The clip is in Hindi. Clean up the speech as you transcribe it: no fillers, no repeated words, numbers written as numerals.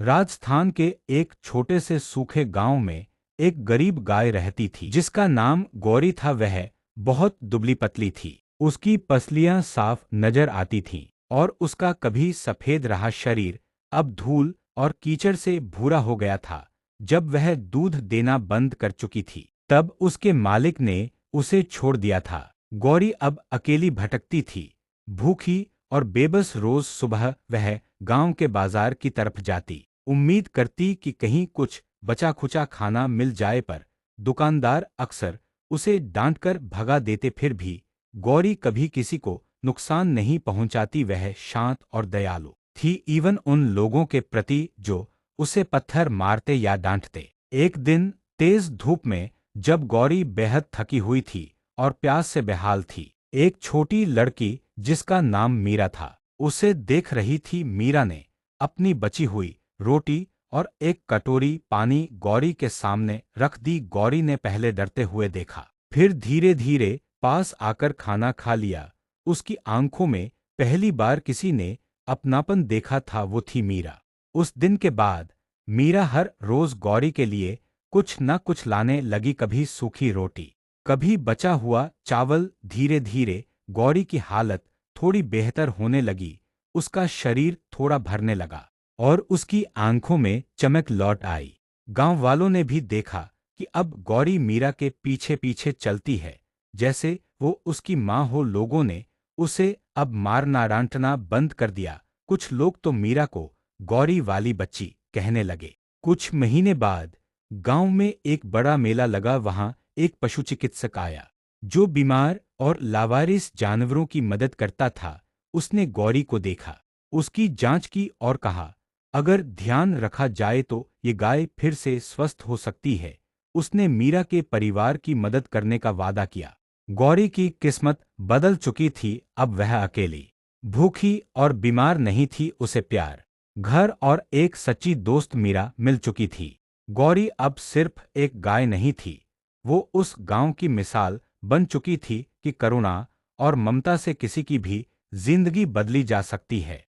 राजस्थान के एक छोटे से सूखे गांव में एक गरीब गाय रहती थी जिसका नाम गौरी था। वह बहुत दुबली पतली थी। उसकी पसलियां साफ नजर आती थीं और उसका कभी सफेद रहा शरीर अब धूल और कीचड़ से भूरा हो गया था। जब वह दूध देना बंद कर चुकी थी तब उसके मालिक ने उसे छोड़ दिया था। गौरी अब अकेली भटकती थी, भूखी और बेबस। रोज सुबह वह गांव के बाजार की तरफ जाती, उम्मीद करती कि कहीं कुछ बचा खुचा खाना मिल जाए, पर दुकानदार अक्सर उसे डांटकर भगा देते। फिर भी गौरी कभी किसी को नुकसान नहीं पहुंचाती। वह शांत और दयालु थी, इवन उन लोगों के प्रति जो उसे पत्थर मारते या डांटते। एक दिन तेज धूप में जब गौरी बेहद थकी हुई थी और प्यास से बेहाल थी, एक छोटी लड़की जिसका नाम मीरा था उसे देख रही थी। मीरा ने अपनी बची हुई रोटी और एक कटोरी पानी गौरी के सामने रख दी। गौरी ने पहले डरते हुए देखा, फिर धीरे धीरे पास आकर खाना खा लिया। उसकी आंखों में पहली बार किसी ने अपनापन देखा था, वो थी मीरा। उस दिन के बाद मीरा हर रोज गौरी के लिए कुछ न कुछ लाने लगी, कभी सूखी रोटी, कभी बचा हुआ चावल। धीरे धीरे गौरी की हालत थोड़ी बेहतर होने लगी, उसका शरीर थोड़ा भरने लगा और उसकी आंखों में चमक लौट आई। गांव वालों ने भी देखा कि अब गौरी मीरा के पीछे पीछे चलती है जैसे वो उसकी माँ हो। लोगों ने उसे अब मारना डांटना बंद कर दिया। कुछ लोग तो मीरा को गौरी वाली बच्ची कहने लगे। कुछ महीने बाद गांव में एक बड़ा मेला लगा। वहां एक पशु चिकित्सक आया जो बीमार और लावारिस जानवरों की मदद करता था। उसने गौरी को देखा, उसकी जांच की और कहा, अगर ध्यान रखा जाए तो ये गाय फिर से स्वस्थ हो सकती है। उसने मीरा के परिवार की मदद करने का वादा किया। गौरी की किस्मत बदल चुकी थी, अब वह अकेली, भूखी और बीमार नहीं थी। उसे प्यार, घर और एक सच्ची दोस्त मीरा मिल चुकी थी। गौरी अब सिर्फ एक गाय नहीं थी, वो उस गांव की मिसाल बन चुकी थी कि करुणा और ममता से किसी की भी जिंदगी बदली जा सकती है।